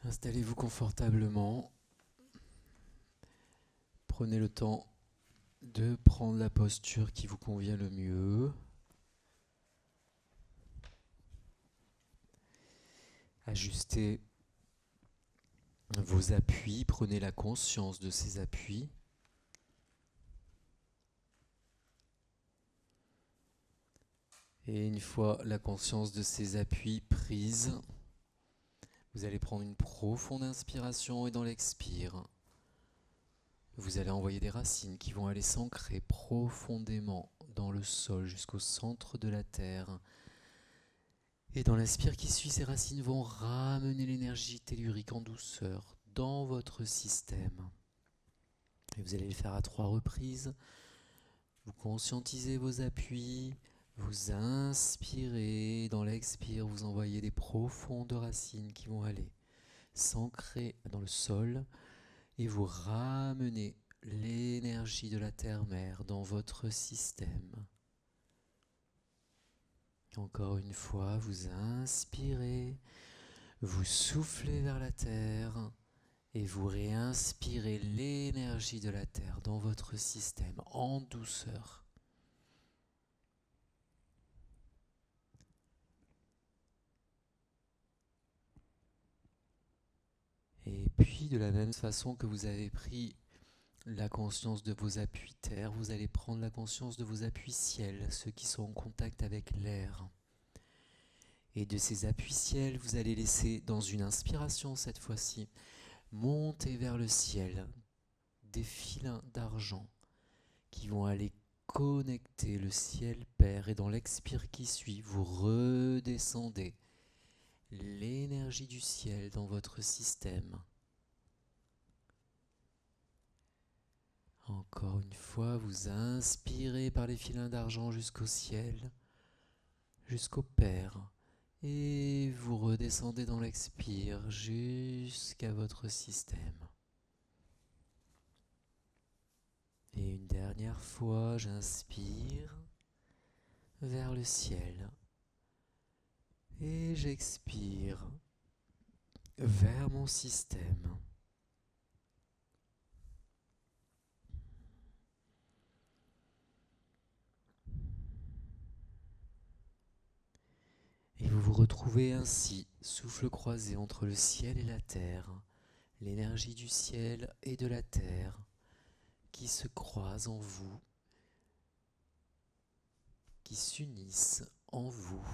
Installez-vous confortablement. Prenez le temps de prendre la posture qui vous convient le mieux. Ajustez vos appuis, prenez la conscience de ces appuis. Et une fois la conscience de ces appuis prise, vous allez prendre une profonde inspiration et dans l'expire, vous allez envoyer des racines qui vont aller s'ancrer profondément dans le sol jusqu'au centre de la terre. Et dans l'inspire qui suit, ces racines vont ramener l'énergie tellurique en douceur dans votre système. Et vous allez le faire à 3 reprises. Vous conscientisez vos appuis, vous inspirez, dans l'expire, vous envoyez des profondes racines qui vont aller s'ancrer dans le sol et vous ramenez l'énergie de la terre-mère dans votre système. Encore une fois, vous inspirez, vous soufflez vers la terre et vous réinspirez l'énergie de la terre dans votre système en douceur. Et puis, de la même façon que vous avez pris la conscience de vos appuis terre, vous allez prendre la conscience de vos appuis ciel, ceux qui sont en contact avec l'air. Et de ces appuis ciel, vous allez laisser, dans une inspiration cette fois-ci, monter vers le ciel des filins d'argent qui vont aller connecter le ciel Père. Et dans l'expire qui suit, vous redescendez l'énergie du ciel dans votre système. Encore une fois, vous inspirez par les filins d'argent jusqu'au ciel, jusqu'au Père. Et vous redescendez dans l'expire jusqu'à votre système. Et une dernière fois, j'inspire vers le ciel. Et j'expire vers mon système. Et vous vous retrouvez ainsi, souffle croisé entre le ciel et la terre, l'énergie du ciel et de la terre qui se croisent en vous, qui s'unissent en vous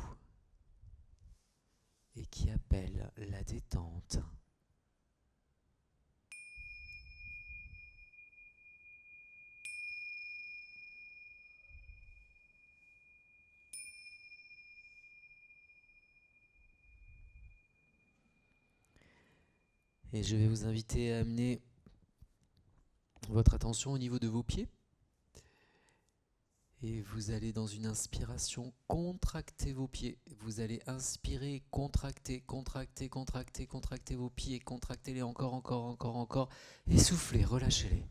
et qui appellent la détente. Et je vais vous inviter à amener votre attention au niveau de vos pieds. Et vous allez dans une inspiration contracter vos pieds. Vous allez inspirer, contracter, contracter, contracter, contracter vos pieds, contractez-les encore, encore, encore, encore. Et soufflez, relâchez-les.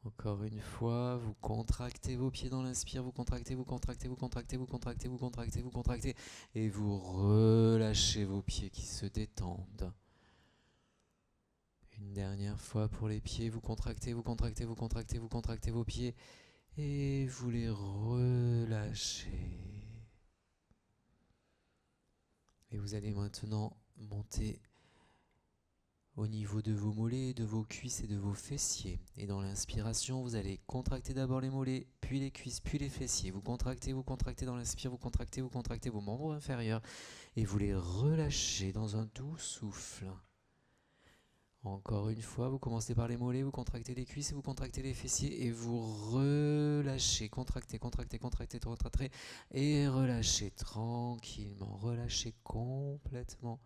Encore une fois, vous contractez vos pieds dans l'inspire, vous contractez, vous contractez, vous contractez, vous contractez, vous contractez, vous contractez, et vous relâchez vos pieds qui se détendent. Une dernière fois pour les pieds, vous contractez, vous contractez, vous contractez, vous contractez vos pieds, et vous les relâchez. Et vous allez maintenant monter au niveau de vos mollets, de vos cuisses et de vos fessiers. Et dans l'inspiration, vous allez contracter d'abord les mollets, puis les cuisses, puis les fessiers. Vous contractez dans l'inspire, vous contractez vos membres inférieurs et vous les relâchez dans un doux souffle. Encore une fois, vous commencez par les mollets, vous contractez les cuisses, vous contractez les fessiers et vous relâchez. Contractez, contractez, contractez, contractez et relâchez tranquillement. Relâchez complètement.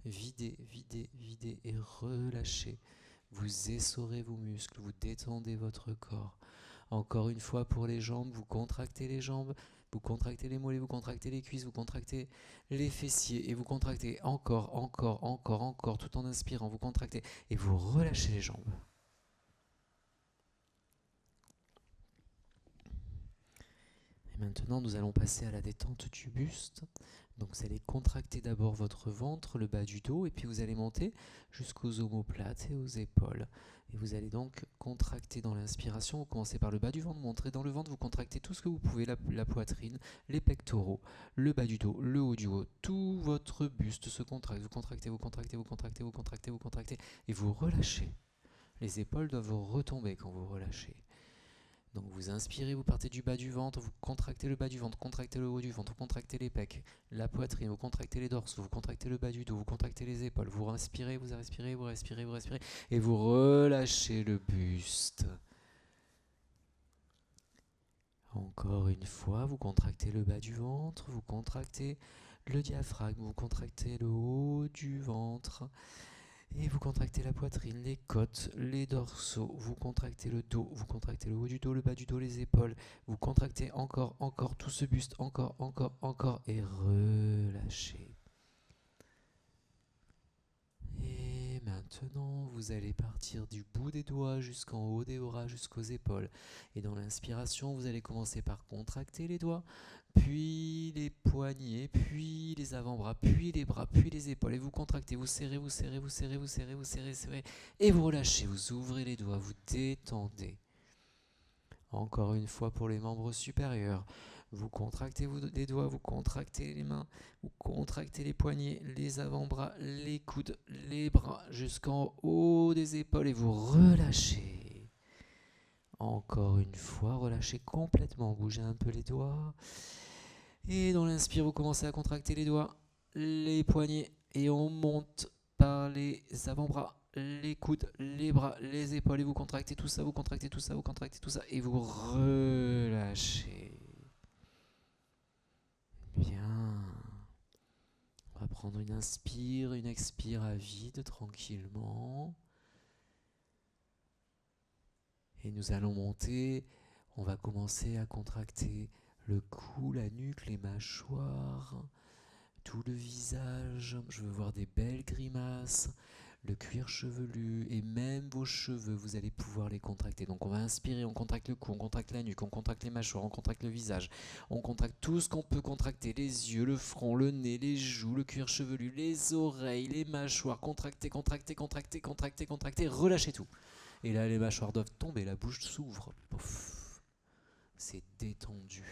Videz, videz, videz et relâchez. Vous essorez vos muscles, vous détendez votre corps. Encore une fois pour les jambes, vous contractez les jambes, vous contractez les mollets, vous contractez les cuisses, vous contractez les fessiers et vous contractez encore, encore, encore, encore, tout en inspirant, vous contractez et vous relâchez les jambes. Et maintenant, nous allons passer à la détente du buste. Donc vous allez contracter d'abord votre ventre, le bas du dos, et puis vous allez monter jusqu'aux omoplates et aux épaules. Et vous allez donc contracter dans l'inspiration. Vous commencez par le bas du ventre, montrez dans le ventre, vous contractez tout ce que vous pouvez, la poitrine, les pectoraux, le bas du dos, le haut du haut, tout votre buste se contracte. Vous contractez, vous contractez, vous contractez, vous contractez, vous contractez, et vous relâchez. Les épaules doivent retomber quand vous relâchez. Donc vous inspirez, vous partez du bas du ventre, vous contractez le bas du ventre, contractez le haut du ventre, vous contractez les pecs, la poitrine, vous contractez les dorsaux, vous contractez le bas du dos, vous contractez les épaules, vous respirez, vous respirez, vous respirez, vous respirez, et vous relâchez le buste. Encore une fois, vous contractez le bas du ventre, vous contractez le diaphragme, vous contractez le haut du ventre. Et vous contractez la poitrine, les côtes, les dorsaux, vous contractez le dos, vous contractez le haut du dos, le bas du dos, les épaules, vous contractez encore, encore tout ce buste, encore, encore, encore, et relâchez. Et maintenant, vous allez partir du bout des doigts jusqu'en haut des bras, jusqu'aux épaules. Et dans l'inspiration, vous allez commencer par contracter les doigts, puis les poignets, puis les avant-bras, puis les bras, puis les épaules. Et vous contractez, vous serrez, vous serrez, vous serrez, vous serrez, vous serrez, serrez. Et vous relâchez, vous ouvrez les doigts, vous détendez. Encore une fois pour les membres supérieurs. Vous contractez les doigts, vous contractez les mains, vous contractez les poignets, les avant-bras, les coudes, les bras, jusqu'en haut des épaules et vous relâchez. Encore une fois, relâchez complètement, bougez un peu les doigts. Et dans l'inspire, vous commencez à contracter les doigts, les poignets et on monte par les avant-bras, les coudes, les bras, les épaules et vous contractez tout ça, vous contractez tout ça, vous contractez tout ça et vous relâchez. Bien. On va prendre une inspire, une expire à vide tranquillement. Et nous allons monter. On va commencer à contracter le cou, la nuque, les mâchoires, tout le visage. Je veux voir des belles grimaces, le cuir chevelu et même vos cheveux, vous allez pouvoir les contracter. Donc on va inspirer, on contracte le cou, on contracte la nuque, on contracte les mâchoires, on contracte le visage, on contracte tout ce qu'on peut contracter, les yeux, le front, le nez, les joues, le cuir chevelu, les oreilles, les mâchoires, contractez, contractez, contractez, contractez, contractez, relâchez tout. Et là les mâchoires doivent tomber, la bouche s'ouvre. Pouf. C'est détendu.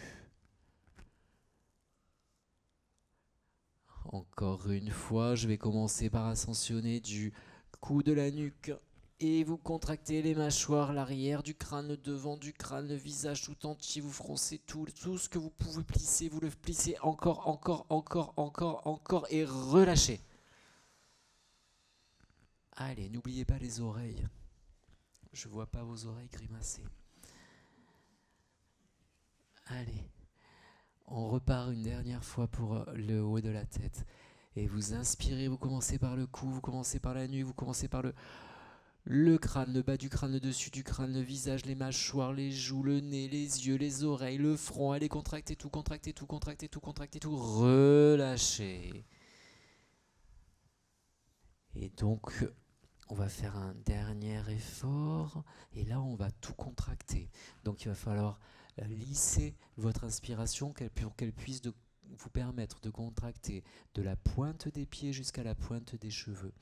Encore une fois, je vais commencer par ascensionner du cou de la nuque. Et vous contractez les mâchoires, l'arrière du crâne, le devant du crâne, le visage tout entier. Vous froncez tout ce que vous pouvez plisser. Vous le plissez encore, encore, encore, encore, encore. Et relâchez. Allez, n'oubliez pas les oreilles. Je vois pas vos oreilles grimacer. Allez. On repart une dernière fois pour le haut de la tête. Et vous inspirez, vous commencez par le cou, vous commencez par la nuque, vous commencez par le crâne, le bas du crâne, le dessus du crâne, le visage, les mâchoires, les joues, le nez, les yeux, les oreilles, le front. Allez, contractez tout, contractez tout, contractez tout, contractez tout, relâchez. Et donc, on va faire un dernier effort. Et là, on va tout contracter. Donc, il va falloir lisser votre inspiration pour qu'elle puisse vous permettre de contracter de la pointe des pieds jusqu'à la pointe des cheveux.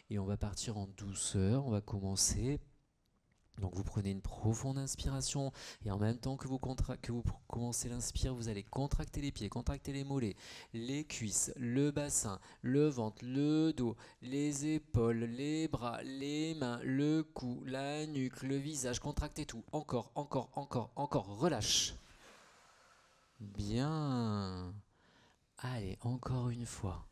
Et on va partir en douceur, on va commencer. Donc vous prenez une profonde inspiration et en même temps que vous commencez l'inspire, vous allez contracter les pieds, contracter les mollets, les cuisses, le bassin, le ventre, le dos, les épaules, les bras, les mains, le cou, la nuque, le visage, contractez tout. Encore, encore, encore, encore, relâche. Bien. Allez, encore une fois.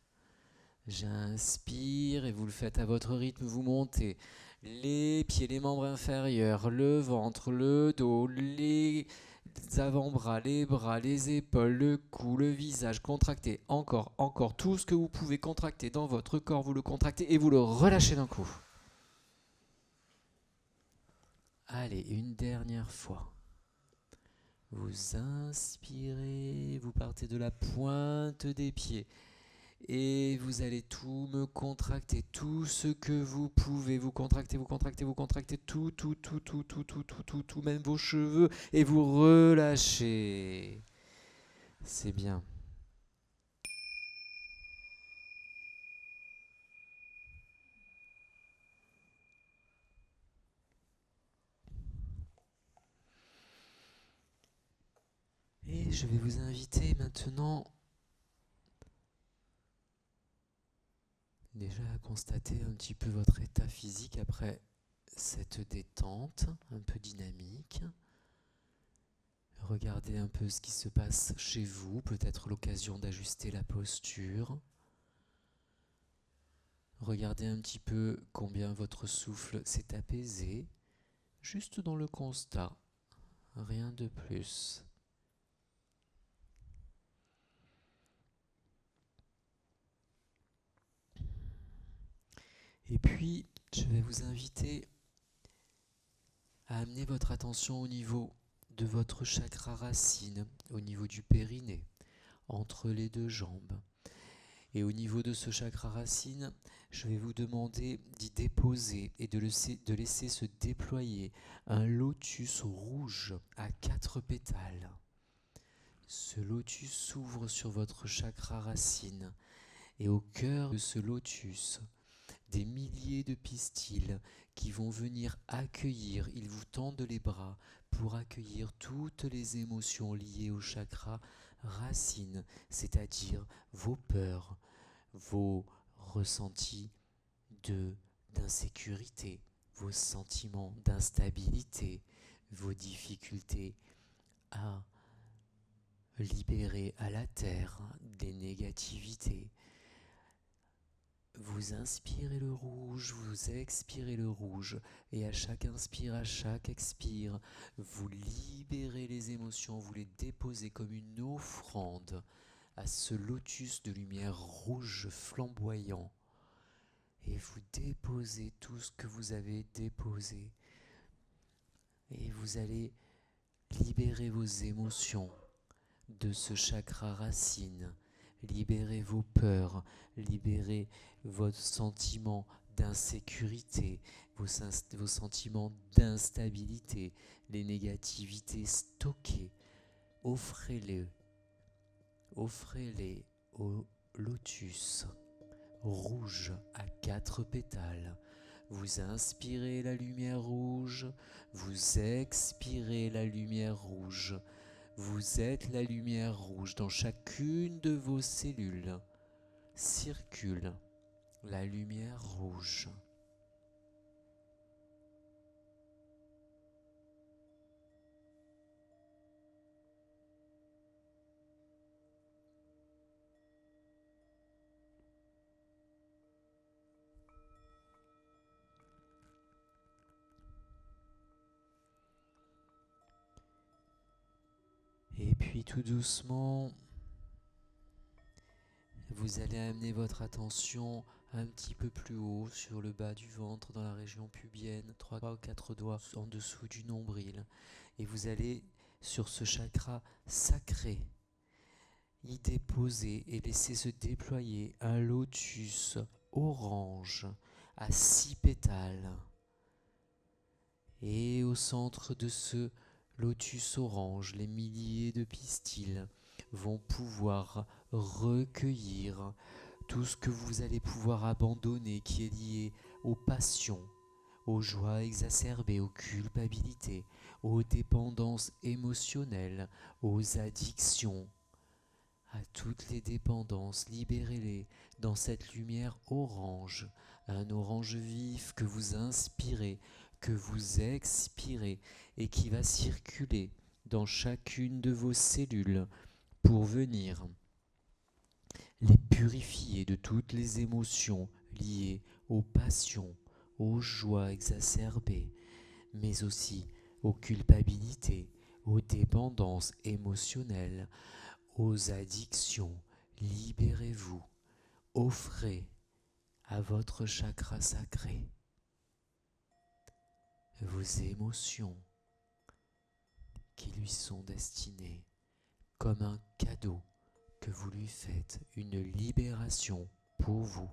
J'inspire et vous le faites à votre rythme, vous montez les pieds, les membres inférieurs, le ventre, le dos, les avant-bras, les bras, les épaules, le cou, le visage, contractez encore, encore, tout ce que vous pouvez contracter dans votre corps, vous le contractez et vous le relâchez d'un coup. Allez, une dernière fois. Vous inspirez, vous partez de la pointe des pieds. Et vous allez tout me contracter, tout ce que vous pouvez. Vous contractez, vous contractez, vous contractez tout, même vos cheveux. Et vous relâchez. C'est bien. Et je vais vous inviter maintenant déjà à constater un petit peu votre état physique après cette détente un peu dynamique. Regardez un peu ce qui se passe chez vous, peut-être l'occasion d'ajuster la posture. Regardez un petit peu combien votre souffle s'est apaisé, juste dans le constat, rien de plus. Et puis, je vais vous inviter à amener votre attention au niveau de votre chakra racine, au niveau du périnée, entre les deux jambes. Et au niveau de ce chakra racine, je vais vous demander d'y déposer et de laisser se déployer un lotus rouge à 4 pétales. Ce lotus s'ouvre sur votre chakra racine et au cœur de ce lotus, des milliers de pistils qui vont venir accueillir, ils vous tendent les bras pour accueillir toutes les émotions liées au chakra racine, c'est-à-dire vos peurs, vos ressentis d'insécurité, vos sentiments d'instabilité, vos difficultés à libérer à la terre des négativités. Vous inspirez le rouge, vous expirez le rouge, et à chaque inspire, à chaque expire, vous libérez les émotions, vous les déposez comme une offrande à ce lotus de lumière rouge flamboyant. Et vous déposez tout ce que vous avez déposé. Et vous allez libérer vos émotions de ce chakra racine. Libérez vos peurs, libérez vos sentiments d'insécurité, vos sentiments d'instabilité, les négativités stockées. Offrez-les au lotus rouge à 4 pétales. Vous inspirez la lumière rouge, vous expirez la lumière rouge. Vous êtes la lumière rouge dans chacune de vos cellules. Circule la lumière rouge. Et puis tout doucement, vous allez amener votre attention un petit peu plus haut sur le bas du ventre, dans la région pubienne, 3 ou 4 doigts en dessous du nombril. Et vous allez sur ce chakra sacré y déposer et laisser se déployer un lotus orange à 6 pétales. Et au centre de ce lotus orange, les milliers de pistils vont pouvoir recueillir tout ce que vous allez pouvoir abandonner qui est lié aux passions, aux joies exacerbées, aux culpabilités, aux dépendances émotionnelles, aux addictions, à toutes les dépendances. Libérez-les dans cette lumière orange, un orange vif que vous inspirez, que vous expirez et qui va circuler dans chacune de vos cellules pour venir les purifier de toutes les émotions liées aux passions, aux joies exacerbées, mais aussi aux culpabilités, aux dépendances émotionnelles, aux addictions. Libérez-vous, offrez à votre chakra sacré vos émotions qui lui sont destinées comme un cadeau que vous lui faites, une libération pour vous.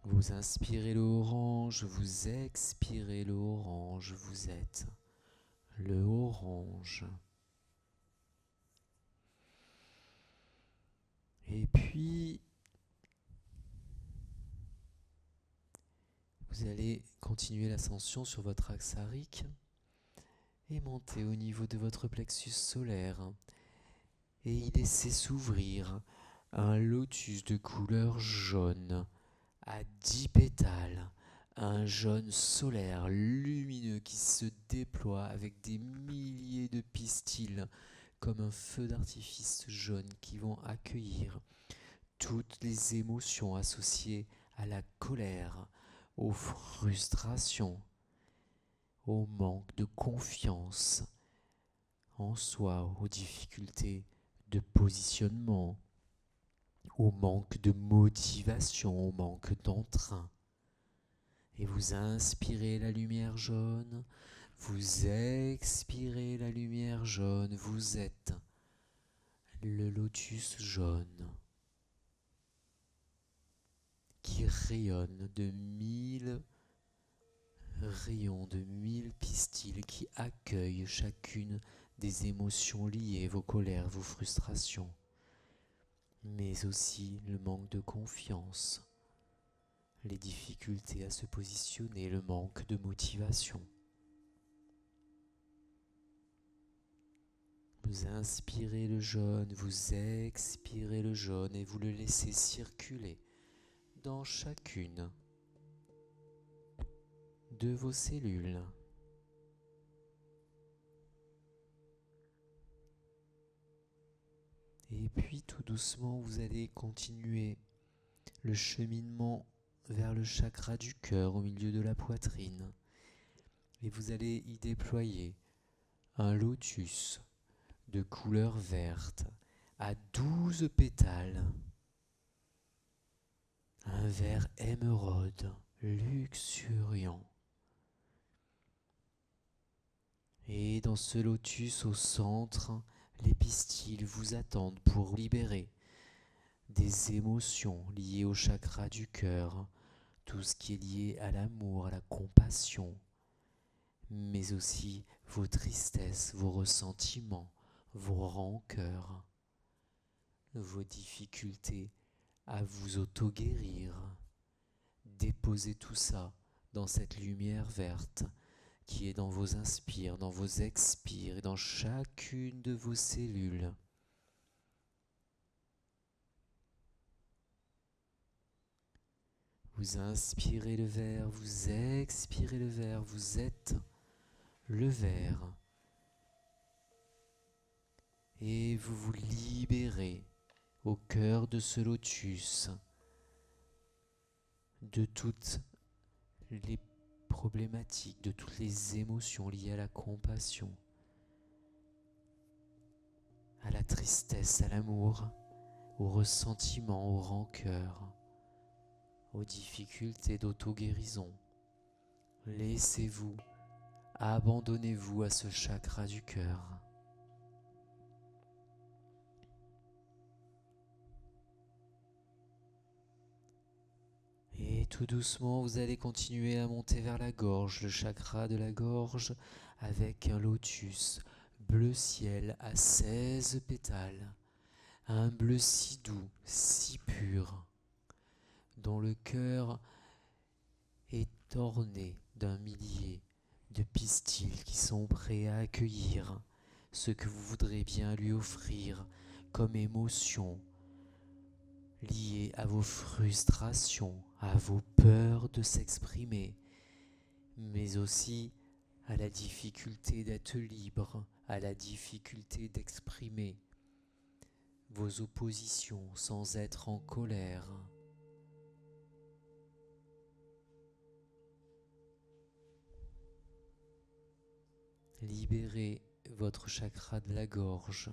Vous inspirez l'orange, vous expirez l'orange, vous êtes le orange. Et puis, Vous allez continuer l'ascension sur votre axe arique et monter au niveau de votre plexus solaire et y laisser s'ouvrir un lotus de couleur jaune à 10 pétales, un jaune solaire lumineux qui se déploie avec des milliers de pistils comme un feu d'artifice jaune qui vont accueillir toutes les émotions associées à la colère, aux frustrations, au manque de confiance en soi, aux difficultés de positionnement, au manque de motivation, au manque d'entrain. Et vous inspirez la lumière jaune, vous expirez la lumière jaune, vous êtes le lotus jaune qui rayonne de 1000 rayons, de 1000 pistils qui accueillent chacune des émotions liées, vos colères, vos frustrations, mais aussi le manque de confiance, les difficultés à se positionner, le manque de motivation. Vous inspirez le jaune, vous expirez le jaune et vous le laissez circuler dans chacune de vos cellules. Et puis tout doucement, vous allez continuer le cheminement vers le chakra du cœur au milieu de la poitrine. Et vous allez y déployer un lotus de couleur verte à 12 pétales. Un vert émeraude luxuriant. Et dans ce lotus au centre, les pistils vous attendent pour libérer des émotions liées au chakra du cœur, tout ce qui est lié à l'amour, à la compassion, mais aussi vos tristesses, vos ressentiments, vos rancœurs, vos difficultés à vous auto-guérir. Déposez tout ça dans cette lumière verte qui est dans vos inspires, dans vos expires et dans chacune de vos cellules. Vous inspirez le vert, vous expirez le vert, vous êtes le vert. Et vous vous libérez au cœur de ce lotus de toutes les problématiques, de toutes les émotions liées à la compassion, à la tristesse, à l'amour, au ressentiment, aux rancœurs, aux difficultés d'auto-guérison. Laissez-vous, abandonnez-vous à ce chakra du cœur. Et tout doucement, vous allez continuer à monter vers la gorge, le chakra de la gorge, avec un lotus bleu ciel à 16 pétales, un bleu si doux, si pur, dont le cœur est orné d'un millier de pistils qui sont prêts à accueillir ce que vous voudrez bien lui offrir comme émotion liée à vos frustrations, à vos peurs de s'exprimer, mais aussi à la difficulté d'être libre, à la difficulté d'exprimer vos oppositions sans être en colère. Libérez votre chakra de la gorge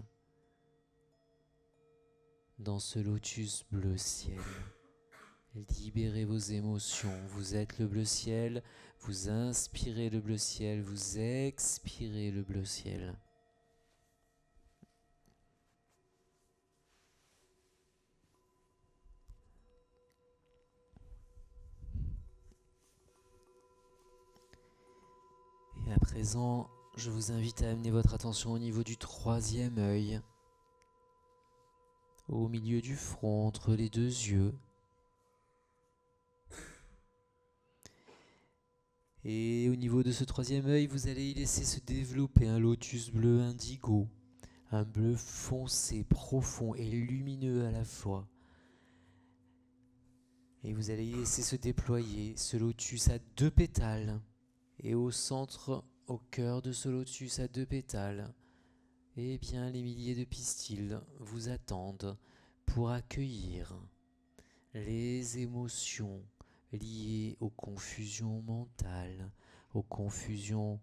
dans ce lotus bleu ciel. Libérez vos émotions. Vous êtes le bleu ciel. Vous inspirez le bleu ciel. Vous expirez le bleu ciel. Et à présent, je vous invite à amener votre attention au niveau du troisième œil, au milieu du front, entre les deux yeux. Et au niveau de ce troisième œil, vous allez y laisser se développer un lotus bleu indigo, un bleu foncé, profond et lumineux à la fois. Et vous allez y laisser se déployer ce lotus à 2 pétales. Et au centre, au cœur de ce lotus à 2 pétales, eh bien les milliers de pistils vous attendent pour accueillir les émotions liées aux confusions mentales, aux confusions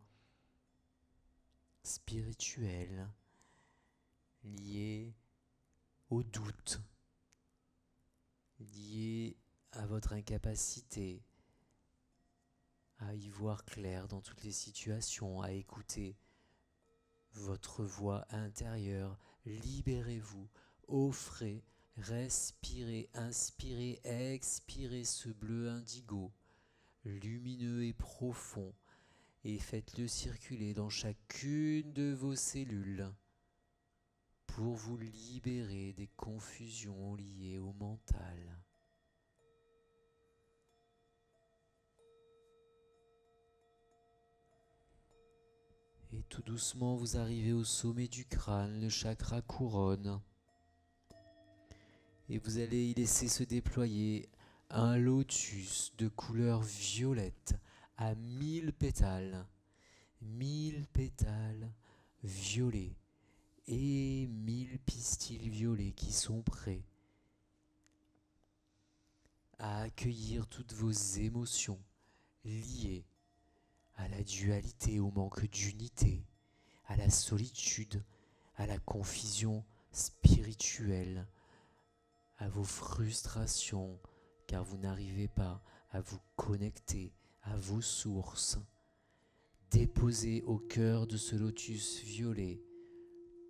spirituelles, liées aux doutes, liées à votre incapacité à y voir clair dans toutes les situations, à écouter votre voix intérieure. Libérez-vous, offrez, respirez, inspirez, expirez ce bleu indigo, lumineux et profond, et faites-le circuler dans chacune de vos cellules pour vous libérer des confusions liées au mental. Et tout doucement, vous arrivez au sommet du crâne, le chakra couronne. Et vous allez y laisser se déployer un lotus de couleur violette à 1000 pétales. 1000 pétales violets et 1000 pistils violets qui sont prêts à accueillir toutes vos émotions liées à la dualité, au manque d'unité, à la solitude, à la confusion spirituelle, à vos frustrations, car vous n'arrivez pas à vous connecter à vos sources. Déposez au cœur de ce lotus violet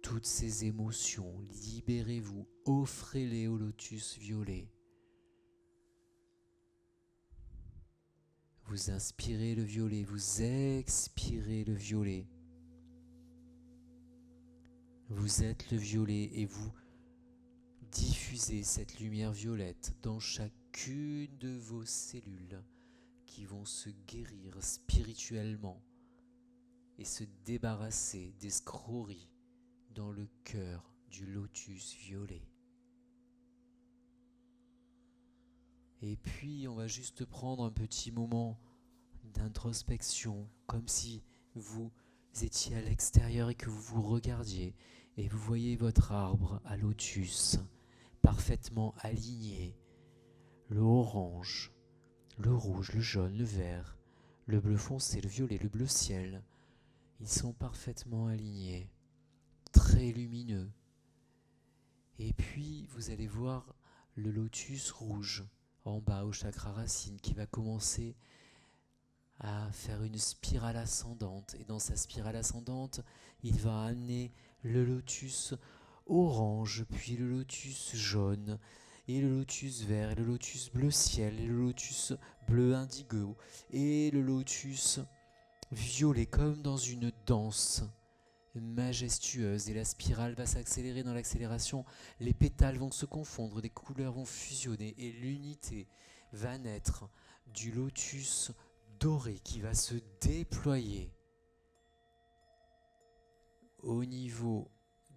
toutes ces émotions, libérez-vous, offrez-les au lotus violet. Vous inspirez le violet, vous expirez le violet. Vous êtes le violet et vous diffusez cette lumière violette dans chacune de vos cellules qui vont se guérir spirituellement et se débarrasser des scrories dans le cœur du lotus violet. Et puis on va juste prendre un petit moment d'introspection, comme si vous étiez à l'extérieur et que vous vous regardiez et vous voyez votre arbre à lotus parfaitement aligné, le orange, le rouge, le jaune, le vert, le bleu foncé, le violet, le bleu ciel, ils sont parfaitement alignés, très lumineux. Et puis vous allez voir le lotus rouge en bas au chakra racine qui va commencer à faire une spirale ascendante. Et dans sa spirale ascendante, il va amener le lotus orange, puis le lotus jaune, et le lotus vert, et le lotus bleu ciel, et le lotus bleu indigo, et le lotus violet, comme dans une danse majestueuse. Et la spirale va s'accélérer dans l'accélération, les pétales vont se confondre, des couleurs vont fusionner, et l'unité va naître du lotus doré qui va se déployer au niveau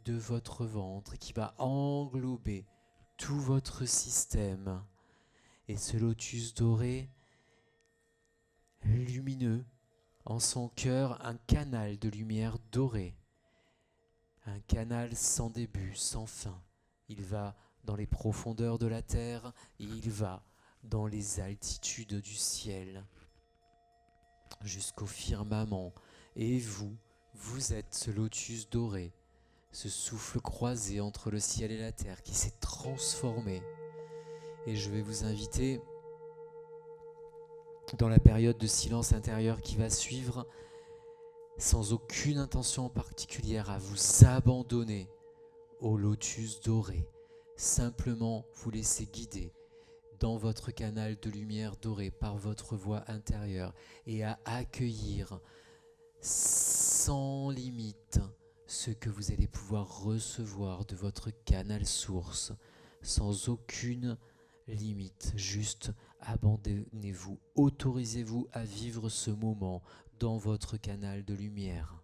de votre ventre, qui va englober tout votre système. Et ce lotus doré, lumineux, en son cœur, un canal de lumière dorée, un canal sans début, sans fin. Il va dans les profondeurs de la terre et il va dans les altitudes du ciel, jusqu'au firmament. Et vous, vous êtes ce lotus doré, ce souffle croisé entre le ciel et la terre qui s'est transformé. Et je vais vous inviter, dans la période de silence intérieur qui va suivre, sans aucune intention particulière, à vous abandonner au lotus doré. Simplement vous laisser guider dans votre canal de lumière dorée par votre voix intérieure et à accueillir sans limite ce que vous allez pouvoir recevoir de votre canal source, sans aucune limite, juste abandonnez-vous, autorisez-vous à vivre ce moment dans votre canal de lumière.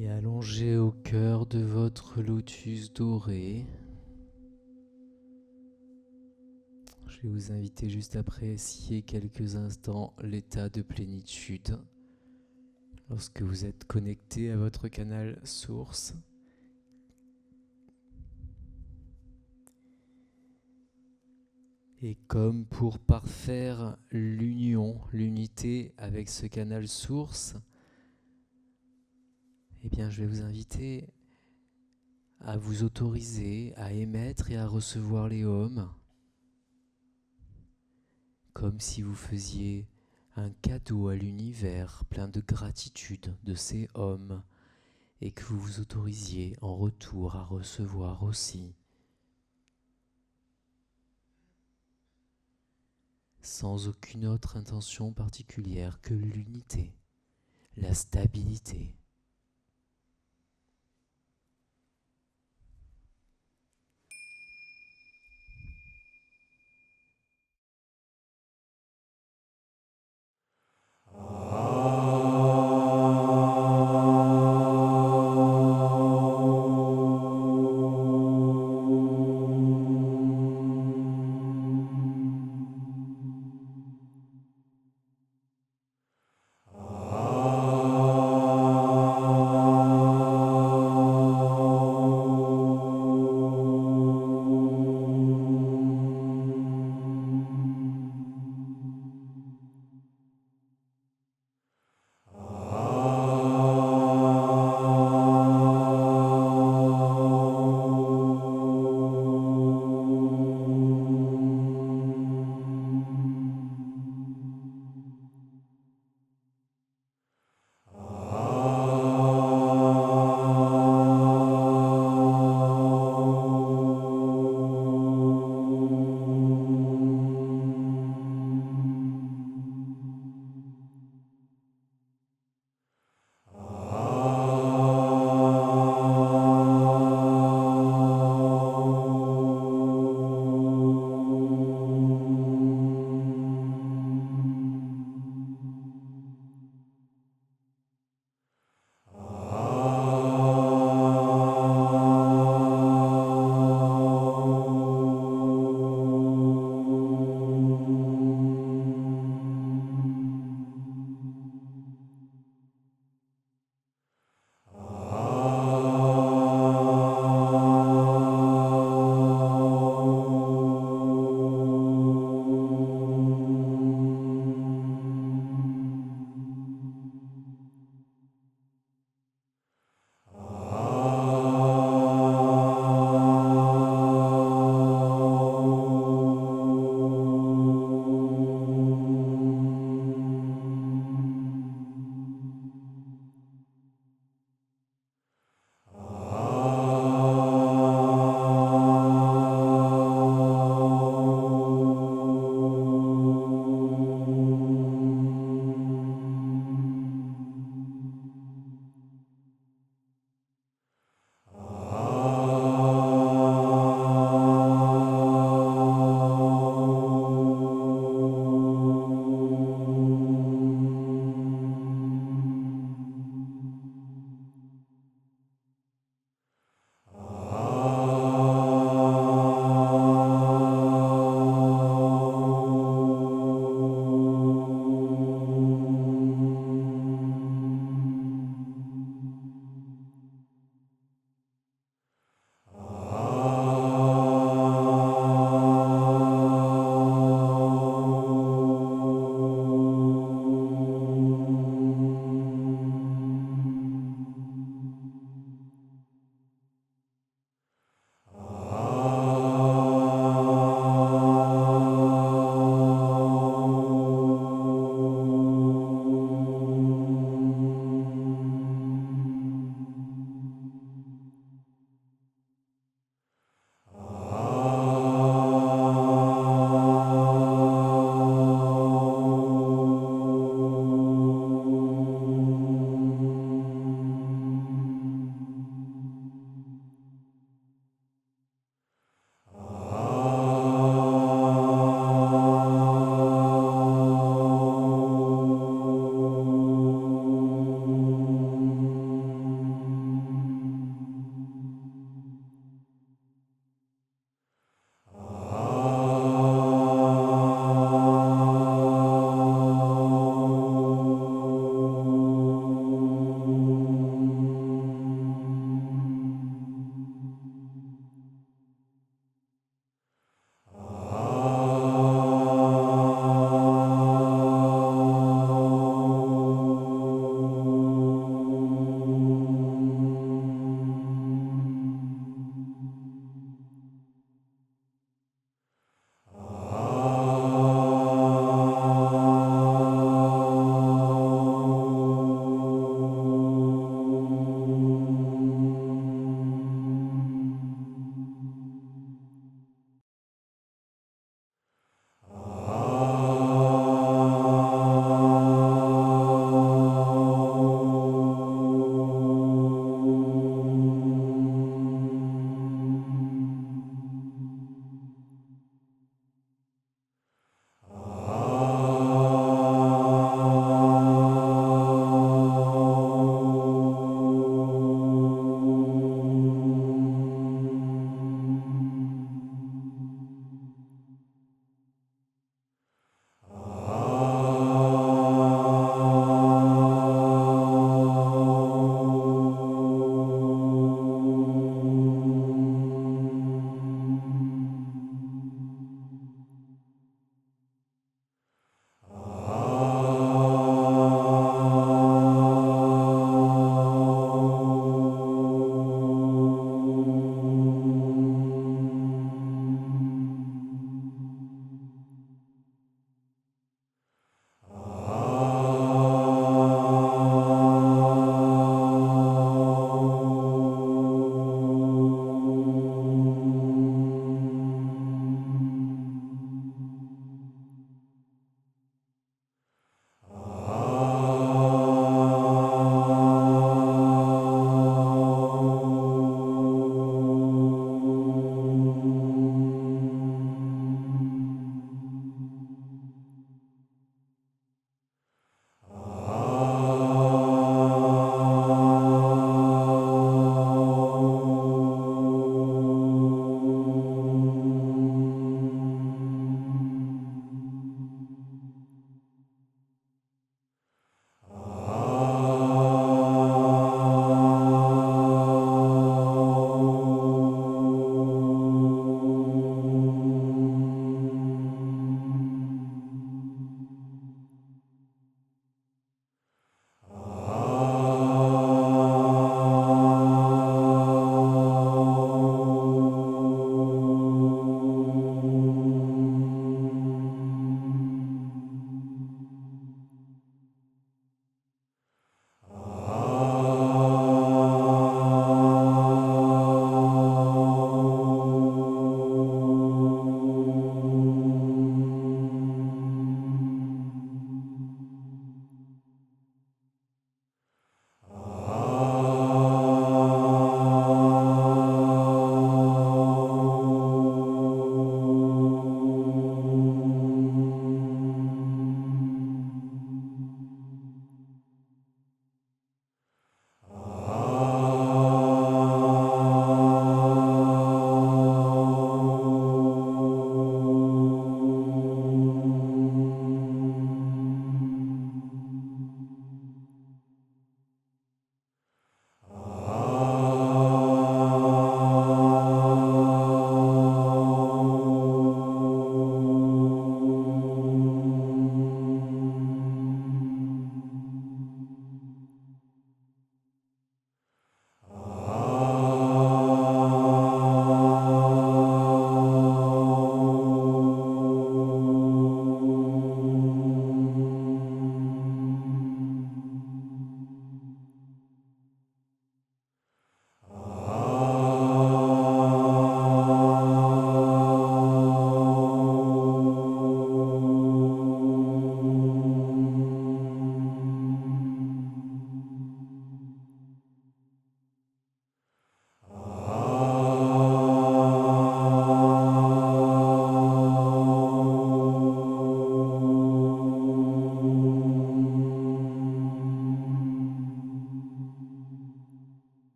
Et allongé au cœur de votre lotus doré, je vais vous inviter juste à apprécier quelques instants l'état de plénitude lorsque vous êtes connecté à votre canal source. Et comme pour parfaire l'union, l'unité avec ce canal source, eh bien, je vais vous inviter à vous autoriser à émettre et à recevoir les ohms comme si vous faisiez un cadeau à l'univers plein de gratitude de ces ohms et que vous vous autorisiez en retour à recevoir aussi, sans aucune autre intention particulière que l'unité, la stabilité.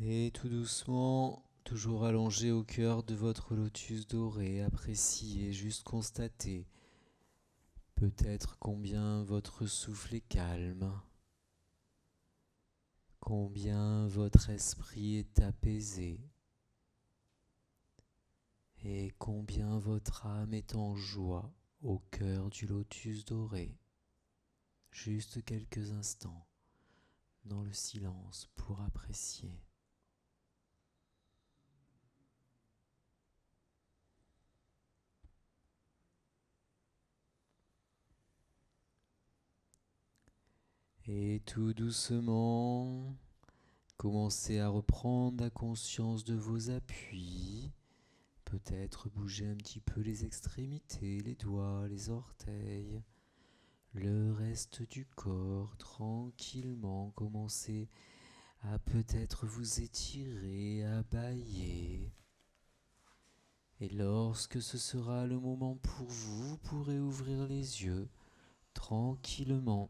Et tout doucement, toujours allongé au cœur de votre lotus doré, appréciez, juste constatez peut-être combien votre souffle est calme, combien votre esprit est apaisé et combien votre âme est en joie au cœur du lotus doré. Juste quelques instants dans le silence pour apprécier. Et tout doucement, commencez à reprendre la conscience de vos appuis. Peut-être bouger un petit peu les extrémités, les doigts, les orteils, le reste du corps tranquillement. Commencez à peut-être vous étirer, à bâiller. Et lorsque ce sera le moment pour vous, vous pourrez ouvrir les yeux tranquillement.